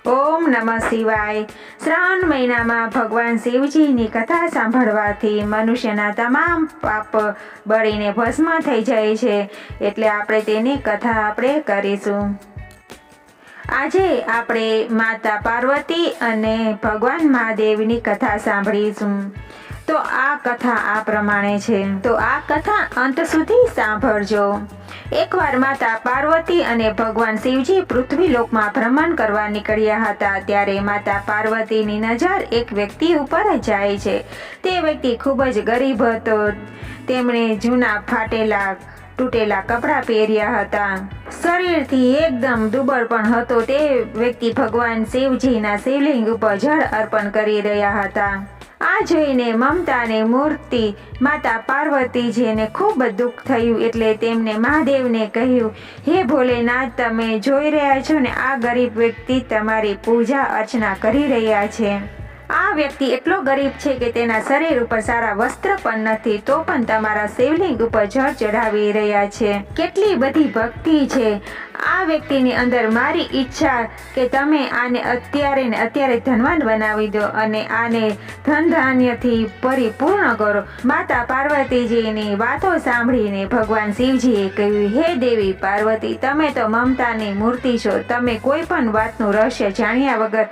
ઓમ નમઃ શિવાય। શ્રાવણ મહિનામાં ભગવાન શિવજીની કથા સાંભળવાથી મનુષ્યના તમામ પાપ બળીને ભસ્મ થઈ જાય છે, એટલે આપણે તેની કથા કરીશું। આજે આપણે માતા પાર્વતી અને ભગવાન મહાદેવની કથા સાંભળીશું। તો આ કથા આ પ્રમાણે છે, તો આ કથા અંત સુધી સાંભળજો। એકવાર માતા પાર્વતી અને ભગવાન શિવજી પૃથ્વી લોકમાં ભ્રમણ કરવા નીકળ્યા હતા। ત્યારે માતા પાર્વતીની નજર એક વ્યક્તિ ઉપર જાય છે। તે વ્યક્તિ ખૂબ જ ગરીબ હતો। તેમણે જૂના ફાટેલા તૂટેલા કપડાં પહેર્યા હતા। શરીરથી એકદમ દુબળ પણ હતો। તે વ્યક્તિ ભગવાન શિવજીના શિવલિંગ ઉપર જળ અર્પણ કરી રહ્યા હતા। આ જોઈને મમતાની મૂર્તિ માતા પાર્વતીજીને ખૂબ દુઃખ થયું, એટલે તેમને મહાદેવને કહ્યું, હે ભોલેનાથ, તમે જોઈ રહ્યા છો ને, આ ગરીબ વ્યક્તિ તમારી પૂજા અર્ચના કરી રહ્યા છે। આ વ્યક્તિ એટલો ગરીબ છે કે તેના શરીર ઉપર સારા વસ્ત્ર પણ નથી, તો પણ તમારા શિવલિંગ ઉપર જળ ચઢાવી રહ્યા છે। કેટલી બધી ભક્તિ છે આ વ્યક્તિની અંદર। મારી ઈચ્છા કે તમે આને અત્યારે ધનવાન બનાવી દો અને આને ધન ધાન્યથી પરિપૂર્ણ કરો। માતા પાર્વતીજીની વાતો સાંભળીને ભગવાન શિવજીએ કહ્યું, હે દેવી પાર્વતી, તમે તો મમતાની મૂર્તિ છો। તમે કોઈ પણ વાતનું રહસ્ય જાણ્યા વગર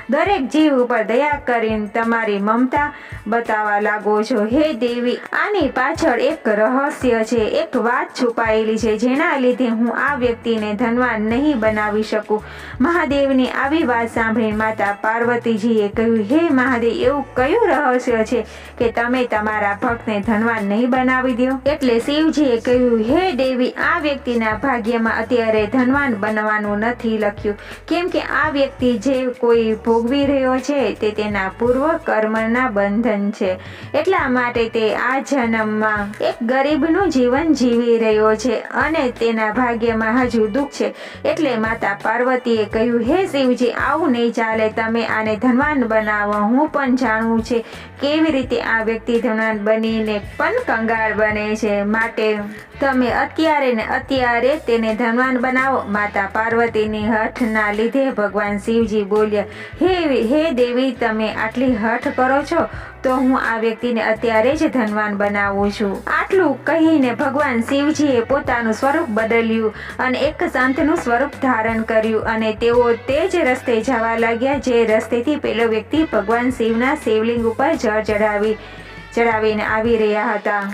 દરેક જીવ ઉપર દયા કરીને તમારી મમતા બતાવવા લાગો છો। હે દેવી, આની પાછળ એક રહસ્ય છે, એક વાત છુપાયેલી છે, જેના લીધે હું આ વ્યક્તિને ધનવાન નહીં બનાવી શકું। મહાદેવની આવી વાત સાંભળીને માતા પાર્વતીજીએ કહ્યું, હે મહાદેવ, એવું કયું રહસ્ય છે કે તમે તમારા ભક્તને ધનવાન નહીં બનાવી દો? એટલે શિવજીએ કહ્યું, હે દેવી, આ વ્યક્તિના ભાગ્યમાં અત્યારે ધનવાન બનવાનું નથી લખ્યું, કેમ કે આ વ્યક્તિ જે કોઈ ભોગવી રહ્યો છે તે તેના પૂર્વ કર્મના બંધન છે। એટલા માટે તે આ જન્મમાં એક ગરીબનું જીવન જીવી રહ્યો છે અને તેના ભાગ્યમાં હજુ દુઃખ છે। એટલે માતા પાર્વતીએ કહ્યું, હે શિવજી, આવું નહીં ચાલે, તમે આને ધનવાન બનાવો। હું પણ જાણવું છે કેવી રીતે આ વ્યક્તિ ધનવાન બનીને પણ કંગાળ બને છે, માટે તમે અત્યારે તેને ધનવાન બનાવો। માતા પાર્વતીની હઠના લીધે ભગવાન શિવજી બોલ્યા, હે દેવી, તમે આટલી હઠ કરો છો તો હું આ વ્યક્તિને અત્યારે જ ધનવાન બનાવું છું। આટલું કહીને ભગવાન શિવજીએ પોતાનું સ્વરૂપ બદલ્યું અને એક સંતનું સ્વરૂપ ધારણ કર્યું અને તેઓ તે જ રસ્તે જવા લાગ્યા જે રસ્તેથી પેલો વ્યક્તિ ભગવાન શિવના શિવલિંગ ઉપર જળ ચડાવીને આવી રહ્યા હતા।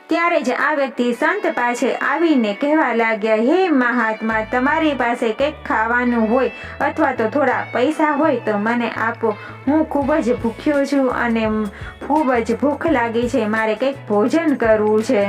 ત્યારે જ આ વ્યક્તિ સંત પાસે આવીને કહેવા લાગ્યા, હે મહાત્મા, તમારી પાસે કંઈક ખાવાનું હોય અથવા તો થોડા પૈસા હોય તો મને આપો। હું ખૂબ જ ભૂખ્યો છું અને ખૂબ જ ભૂખ લાગી છે, મારે કંઈક ભોજન કરવું છે।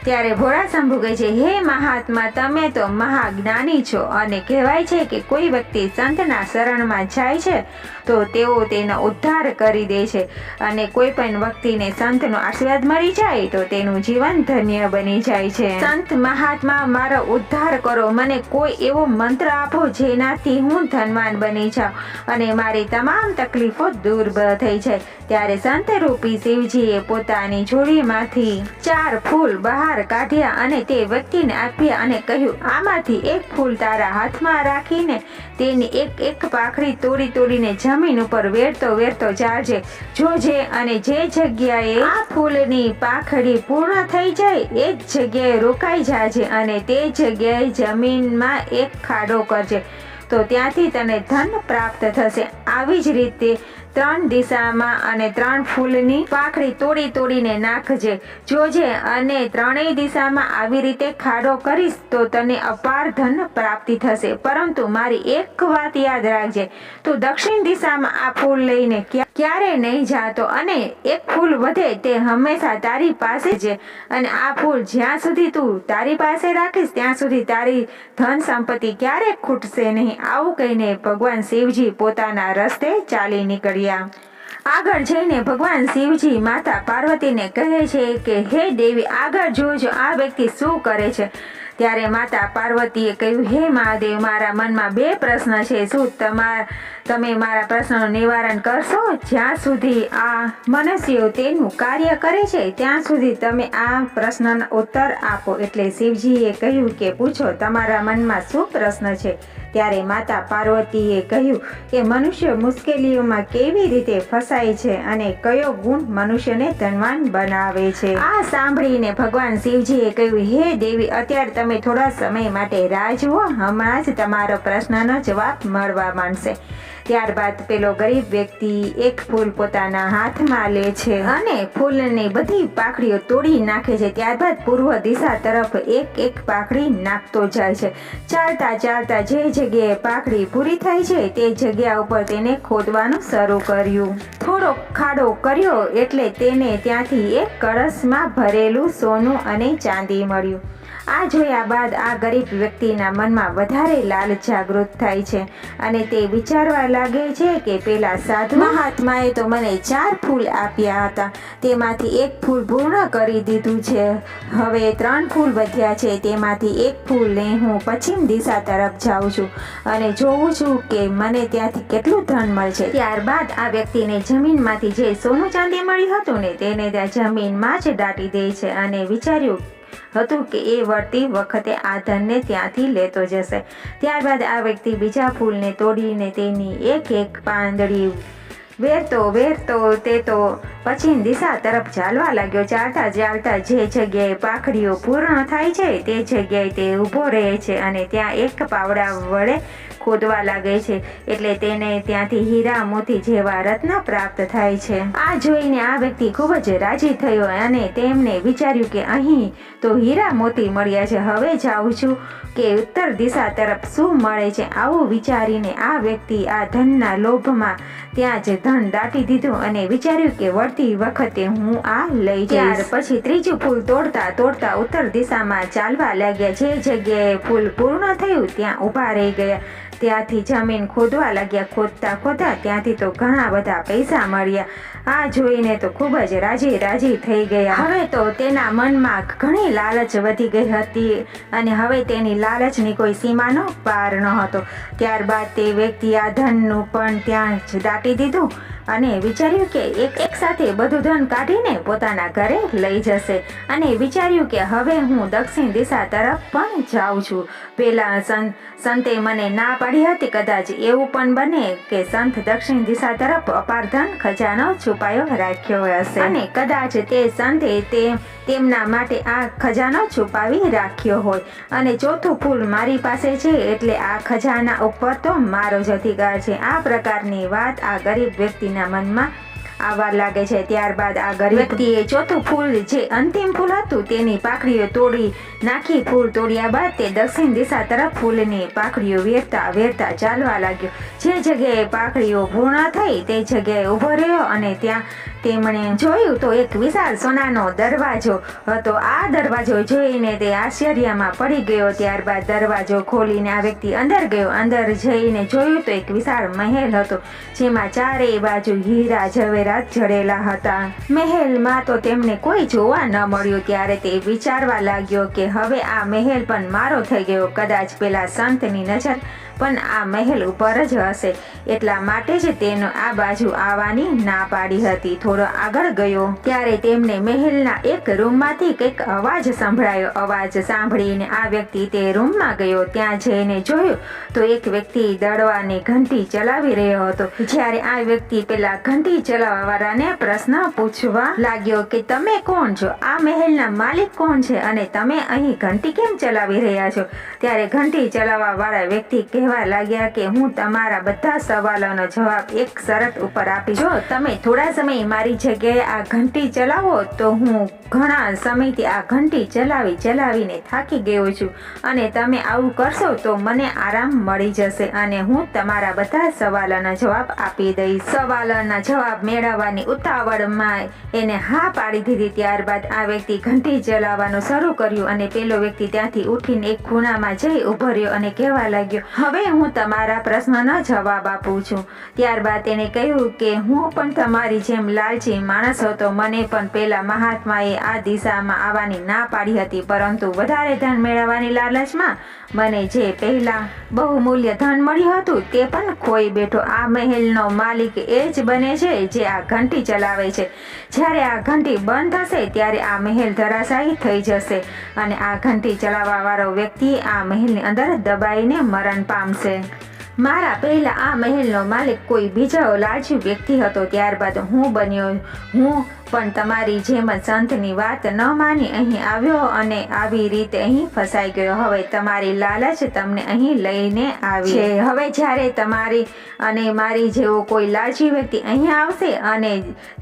ત્યારે ભોળા શંભુ કહે છે, હે મહાત્મા, તમે તો મહાજ્ઞાની છો અને કહેવાય છે કે કોઈ વ્યક્તિ સંતના શરણમાં જાય છે તો તેઓ તેનો ઉદ્ધાર કરી દે છે અને કોઈ પણ વ્યક્તિને સંતનો આશીર્વાદ મળી જાય તો તેનું જીવન ધન્ય બની જાય છે। સંત મહાત્મા, મારો ઉદ્ધાર કરો, મને કોઈ એવો મંત્ર આપો જેનાથી હું ધનવાન બની જાઉં અને મારી તમામ તકલીફો દૂર થઈ જાય। ત્યારે સંત રૂપી શિવજીએ પોતાની જોડીમાંથી 4 ફૂલ બહાર કાઢ્યા અને તે વ્યક્તિને આપ્યા અને કહ્યું, આમાંથી એક ફૂલ તારા હાથમાં રાખીને તેની એક પાંખડી તોડીને જમીન ઉપર વેરતો ચાલજે। જોજે અને જે જગ્યાએ આ ફૂલની પાંખડી પૂર્ણ થઈ જાય એ જ જગ્યાએ રોકાઈ જાજે અને તે જગ્યાએ જમીનમાં એક ખાડો કરજે, તો ત્યાંથી તને ધન પ્રાપ્ત થશે। આવી જ રીતે 3 દિશામાં અને 3 ફૂલની પાંખડી તોડીને નાખજે। જોજે અને 3 દિશામાં આવી રીતે ખાડો કરીશ તો તને અપાર ધન પ્રાપ્તિ થશે। પરંતુ મારી એક વાત યાદ રાખજે, તું દક્ષિણ દિશામાં આ ફૂલ લઈને ક્યારે નહીં જાતો અને એક ફૂલ વધે તે હંમેશા તારી પાસે જ, અને આ ફૂલ જ્યાં સુધી તું તારી પાસે રાખીશ ત્યાં સુધી તારી ધન સંપત્તિ ક્યારેય ખૂટશે નહીં। આવું કહીને ભગવાન શિવજી પોતાના રસ્તે ચાલી નીકળ્યા। આગળ જઈને ભગવાન શિવજી માતા પાર્વતીને કહે છે કે, હે દેવી, આગળ જોજો આ વ્યક્તિ શું કરે છે। ત્યારે માતા પાર્વતીએ કહ્યું, હે મહાદેવ, મારા મનમાં 2 પ્રશ્ન છે, શું તમે મારા પ્રશ્નનું નિવારણ કરશો? જ્યાં સુધી આ મનુષ્યો તેનું કાર્ય કરે છે ત્યાં સુધી તમે આ પ્રશ્નનો ઉત્તર આપો। એટલે શિવજીએ કહ્યું કે પૂછો, તમારા મનમાં શું પ્રશ્ન છે ત્યારે માતા પાર્વતીએ કહ્યું કે મનુષ્ય મુશ્કેલીઓમાં કેવી રીતે ફસાય છે અને કયો ગુણ મનુષ્યને ધનવાન બનાવે છે. આ સાંભળીને ભગવાન શિવજીએ કહ્યું, હે દેવી, અત્યારે તમે થોડા સમય માટે રાહ જુઓ, હમણાં જ તમારો પ્રશ્નનો જવાબ મળવા માંડશે. ત્યારબાદ પેલો ગરીબ વ્યક્તિ એક ફૂલ પોતાના હાથમાં લે છે અને ફૂલની બધી પાંખડીઓ તોડી નાખે છે. ત્યારબાદ પૂર્વ દિશા તરફ એક એક પાંખડી નાખતો જાય છે. ચાલતા ચાલતા જે જગ્યાએ પાંખડી પૂરી થાય છે તે જગ્યા ઉપર તેને ખોદવાનું શરૂ કર્યું. થોડો ખાડો કર્યો એટલે તેને ત્યાંથી એક કળશમાં ભરેલું સોનું અને ચાંદી મળ્યું. આ જોયા બાદ આ ગરીબ વ્યક્તિના મનમાં વધારે લાલચ જાગૃત થાય છે અને તે વિચારવા લાગે છે કે પેલા સાધુ મહાત્માએ તો મને 4 ફૂલ આપ્યા હતા, તેમાંથી એક ફૂલ પૂર્ણ કરી દીધું છે. હવે 3 ફૂલ વધ્યા છે, તેમાંથી એક ફૂલ લઈ હું પશ્ચિમ દિશા તરફ જાઉં છું અને જોઉં છું કે મને ત્યાંથી કેટલું ધન મળશે. ત્યારબાદ આ વ્યક્તિને જમીનમાંથી જે સોનું ચાંદી મળ્યું હતું ને તેને ત્યાં જમીનમાં જ દાટી દે છે અને વિચાર્યું હતું કે એ વળતી વખતે આ ધનને ત્યાંથી લેતો જશે. ત્યારબાદ આ વ્યક્તિ બીજા ફૂલને તોડીને તેની એક એક પાંદડી વેરતો તે તો પશ્ચિમ દિશા તરફ ચાલવા લાગ્યો. ચાલતા ચાલતા જે જગ્યાએ પાંખડીઓ પૂર્ણ થાય છે તે જગ્યાએ તે ઊભો રહે છે અને ત્યાં એક પાવડા વડે ખોદવા લાગે છે એટલે તેને ત્યાંથી હીરા મોતી જેવા રત્ન પ્રાપ્ત થાય છે. આ જોઈને આ વ્યક્તિ ખૂબ જ રાજી થયો અને તેમને વિચાર્યું કે અહીં તો હીરા મોતી મળ્યા છે, હવે જાઉં છું કે ઉત્તર દિશા તરફ શું મળે છે. આવું વિચારીને આ વ્યક્તિ આ ધનના લોભમાં ત્યાં જ ધન દાટી દીધું અને વિચાર્યું કે વળતી વખતે હું આ લઈ જઈશ. પછી ત્રીજું ફૂલ તોડતા ઉત્તર દિશામાં ચાલવા લાગ્યા. જે જગ્યાએ ફૂલ પૂર્ણ થયું ત્યાં ઊભા રહી ગયા. ત્યાંથી જમીન ખોદવા લાગ્યા. ખોદતા ત્યાંથી તો ઘણા બધા પૈસા મળ્યા. આ જોઈને તો ખૂબ જ રાજી થઈ ગયા. હવે તો તેના મનમાં ઘણી લાલચ વધી ગઈ હતી અને હવે તેની લાલચની કોઈ સીમાનો પાર ન હતો. ત્યારબાદ તે વ્યક્તિ આ ધનનું પણ ત્યાં જ દાટી દીધું અને વિચાર્યું કે એક સાથે બધું ધન કાઢીને પોતાના ઘરે લઈ જશે અને વિચાર્યું કે હવે હું દક્ષિણ દિશા તરફ પણ જાઉં છું. પેલા સંતે મને ના પાડી હતી, કદાચ એવું પણ બને કે સંત દક્ષિણ દિશા તરફ અપાર ધન ખજાનો છુપાયો રાખ્યો હશે અને કદાચ તે સંતે તેમના માટે આ ખજાનો છુપાવી રાખ્યો હોય અને ચોથું ફૂલ મારી પાસે છે એટલે આ ખજાના ઉપર તો મારો જ અધિકાર છે. આ પ્રકારની વાત આ ગરીબ વ્યક્તિના મનમાં આવવા લાગે છે. ત્યારબાદ આ ગરીબ વ્યક્તિએ ચોથું ફૂલ જે અંતિમ ફૂલ હતું તેની પાંખડીઓ તોડી નાખી. ફૂલ તોડ્યા બાદ તે દક્ષિણ દિશા તરફ ફૂલની પાંખડીઓ વેરતા ચાલવા લાગ્યો. જે જગ્યાએ પાંખડીઓ પૂર્ણ થઈ તે જગ્યાએ ઊભો રહ્યો અને ત્યાં તેમણે જોયું તો એક વિશાળ સોનાનો દરવાજો હતો. આ દરવાજો જોઈને તે આશ્ચર્યમાં પડી ગયો. ત્યારબાદ દરવાજો ખોલીને આ વ્યક્તિ અંદર ગયો. અંદર જઈને જોયું તો એક વિશાળ મહેલ હતો જેમાં ચારેય બાજુ હીરા જવેરાત જડેલા હતા. મહેલમાં તો તેમને કોઈ જોવા ન મળ્યું. ત્યારે તે વિચારવા લાગ્યો કે હવે આ મહેલ પણ મારો થઈ ગયો. કદાચ પેલા સંતની નજર પણ આ મહેલ ઉપર જ હશે એટલા માટે જ તેનો આ બાજુ આવવાની ના પાડી હતી. થોડો આગળ ગયો ત્યારે તેમને મહેલના એક રૂમમાંથી કંઈક અવાજ સંભળાયો. અવાજ સાંભળીને આ વ્યક્તિ તે રૂમમાં ગયો. ત્યાં જઈને જોયું તો એક વ્યક્તિ દડવાની ઘંટી ચલાવી રહ્યો હતો. જ્યારે આ વ્યક્તિ પેલા ઘંટી ચલાવવા વાળાને પ્રશ્ન પૂછવા લાગ્યો કે તમે કોણ છો, આ મહેલના માલિક કોણ છે અને તમે અહીં ઘંટી કેમ ચલાવી રહ્યા છો. ત્યારે ઘંટી ચલાવવા વાળા વ્યક્તિ કહેવા લાગ્યા કે હું તમારા બધા સવાલોનો જવાબ એક શરત ઉપર આપીશ. જો તમે થોડા સમય મારી જગ્યાએ આ ઘંટી ચલાવો તો હું ઘણા સમયથી આ ઘંટી ચલાવીને થાકી ગયો છું અને તમે આવું કરશો તો મને આરામ મળી જશે અને હું તમારા બધા સવાલોના જવાબ આપી દઈશ. સવાલોના જવાબ મેળવવાની ઉતાવળમાં એને હા પાડી દીધી. ત્યારબાદ આ વ્યક્તિ ઘંટી ચલાવવાનું શરૂ કર્યું અને પેલો વ્યક્તિ ત્યાંથી ઉઠીને એક ખૂણામાં જઈ ઉભો રહ્યો અને કહેવા લાગ્યો, હવે હું તમારા પ્રશ્નનો જવાબ આપું છું. ત્યારબાદ તેને કહ્યું કે હું પણ તમારી જેમ લાલચી માણસ હતો. મને પણ પેલા મહાત્માએ આ દિશામાં આવવાની ના પાડી હતી, પરંતુ વધારે ધન મેળવવાની લાલચમાં મને જે પહેલા બહુમૂલ્ય ધન મળ્યું હતું તે પણ ખોઈ બેઠો. આ મહેલનો માલિક એ જ બને છે જે આ ઘંટી ચલાવે છે. જ્યારે આ ઘંટી બંધ થશે ત્યારે આ મહેલ ધરાશાયી થઈ જશે અને આ ઘંટી ચલાવવા વાળો વ્યક્તિ આ મહેલની અંદર દબાઈને મરણ પામે પામશે. મારા પહેલા આ મહેલનો માલિક કોઈ બીજો લાલચી વ્યક્તિ હતો. ત્યારબાદ હું બન્યો. હું પણ તમારી જેમ જ સંતની વાત ન માની અહીં આવ્યો અને આવી રીતે અહીં ફસાઈ ગયો. હવે તમારી લાલચ તમને અહીં લઈને આવી છે. હવે જ્યારે તમારી અને મારી જેવો કોઈ લાલચી વ્યક્તિ અહીં આવશે અને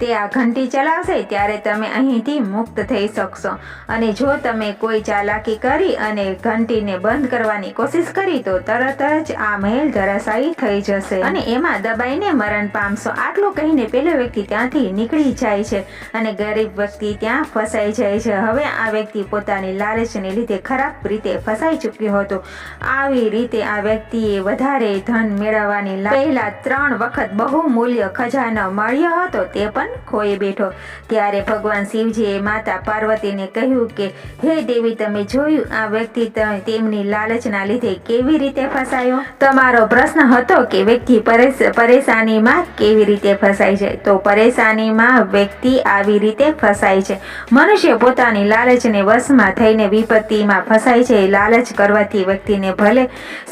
તે આ ઘંટી ચલાવશે ત્યારે તમે અહીંથી મુક્ત થઈ શકશો. અને જો તમે કોઈ ચાલાકી કરી અને ઘંટીને બંધ કરવાની કોશિશ કરી તો તરત જ આ મહેલ ધરાશાયી થઈ જશે અને એમાં દબાઈને મરણ પામશો. આટલું કહીને પેલો વ્યક્તિ ત્યાંથી નીકળી જાય છે અને ગરીબ વ્યક્તિ ત્યાં ફસાઈ જાય છે. હવે આ વ્યક્તિ પોતાની લાલચને લીધે ખરાબ રીતે ફસાઈ ચૂક્યો હતો. આવી રીતે આ વ્યક્તિએ વધારે ધન મેળવવાની પહેલા 3 વખત બહુમૂલ્ય ખજાનો મળ્યો હતો તે પણ ખોઈ બેઠો. ત્યારે ભગવાન શિવજીએ માતા પાર્વતીને કહ્યું કે હે દેવી, તમે જોયું આ વ્યક્તિ તેમની લાલચના લીધે કેવી રીતે ફસાયો. તમારો પ્રશ્ન હતો કે વ્યક્તિ પરેશાનીમાં કેવી રીતે ફસાય છે. તો પરેશાનીમાં વ્યક્તિ આવી રીતે ફસાય છે. મનુષ્ય પોતાની લાલચને વશમાં થઈને વિપત્તિમાં ફસાય છે. લાલચ કરવાથી વ્યક્તિને ભલે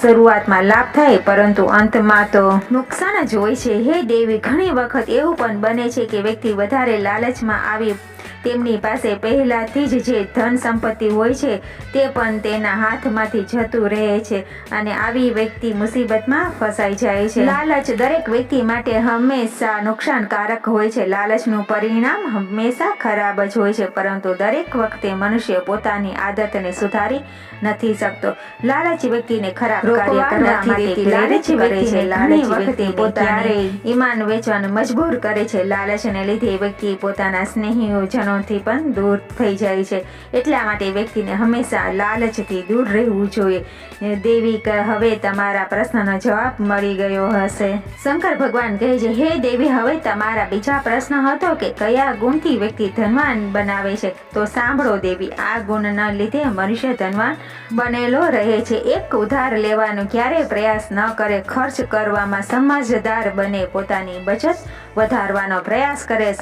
શરૂઆતમાં લાભ થાય પરંતુ અંતમાં તો નુકસાન જ હોય છે. હે દેવી, ઘણી વખત એવું પણ બને છે કે વ્યક્તિ વધારે લાલચમાં આવી તેમની પાસે પહેલાથી જ જે ધન સંપત્તિ હોય છે તે પણ તેના હાથમાંથી જતું રહે છે અને આવી વ્યક્તિ મુસીબતમાં ફસાઈ જાય છે. લાલચ દરેક વ્યક્તિ માટે હંમેશા નુકસાનકારક હોય છે. લાલચનું પરિણામ હંમેશા ખરાબ જ હોય છે પરંતુ દરેક વખતે મનુષ્ય પોતાની આદતને સુધારી નથી શકતો. લાલચી વ્યક્તિને ખરાબ કાર્ય કરવા માટે લાલચ કરે છે. લાલચી વ્યક્તિ પોતાને ઈમાન વેચવાનું મજબૂર કરે છે. લાલચને લીધે વ્યક્તિ પોતાના સ્નેહીઓ થી પણ દૂર થઈ જાય છે. એટલા માટે વ્યક્તિને હંમેશા લાલચથી દૂર રહેવું જોઈએ. દેવી, હવે તમારા પ્રશ્નનો જવાબ મળી ગયો હશે. શંકર ભગવાન કહે છે, હે દેવી, હવે તમારા બીજા પ્રશ્ન હતો કે કયા ગુણથી વ્યક્તિ ધનવાન બનાવે છે. તો સાંભળો દેવી, આ ગુણના લીધે મનુષ્ય ધનવાન બનેલો રહે છે. એક ઉધાર લેવાનો ક્યારેય પ્રયાસ ન કરે, ખર્ચ કરવામાં સમજદાર બને, પોતાની બચત વધારવાનો પ્રયાસ કરે,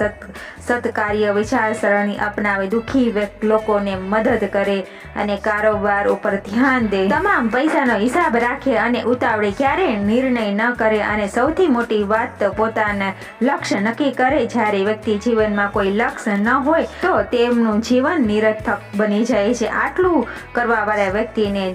સત્કાર્ય વિચારસરણી અપનાવે, દુઃખી લોકોને મદદ કરે અને કારોબાર ઉપર ધ્યાન દે, તમામ પૈસાનો હિસાબ રાખે અને ઉતાવળે ક્યારેય નિર્ણય ન કરે અને સૌથી મોટી વાત પોતાના લક્ષ્ય નક્કી કરે. જ્યારે વ્યક્તિ જીવનમાં કોઈ લક્ષ્ય ન હોય તો તેમનું જીવન નિરર્થક બની જાય છે. આટલું કરવાવાળા વ્યક્તિને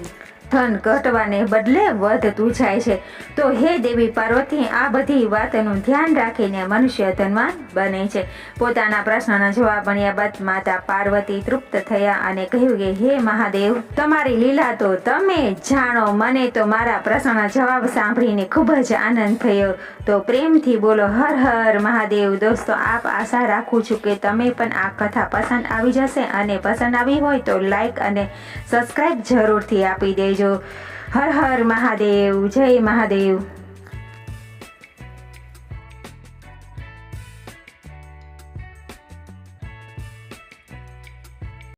ધન ઘટવાને બદલે વધતું જાય છે. તો હે દેવી પાર્વતી, આ બધી વાતનું ધ્યાન રાખીને મનુષ્ય ધનવાન બને છે. પોતાના પ્રશ્નના જવાબ મળ્યા બાદ માતા પાર્વતી તૃપ્ત થયા અને કહ્યું કે હે મહાદેવ, તમારી લીલા તો તમે જાણો. મને તો મારા પ્રશ્નના જવાબ સાંભળીને ખૂબ જ આનંદ થયો. તો પ્રેમથી બોલો હર હર મહાદેવ. દોસ્તો, આપ આશા રાખું છું કે તમે પણ આ કથા પસંદ આવી જશે અને પસંદ આવી હોય તો લાઈક અને સબસ્ક્રાઈબ જરૂરથી આપી દેજો. હર હર મહાદેવ. જય મહાદેવ.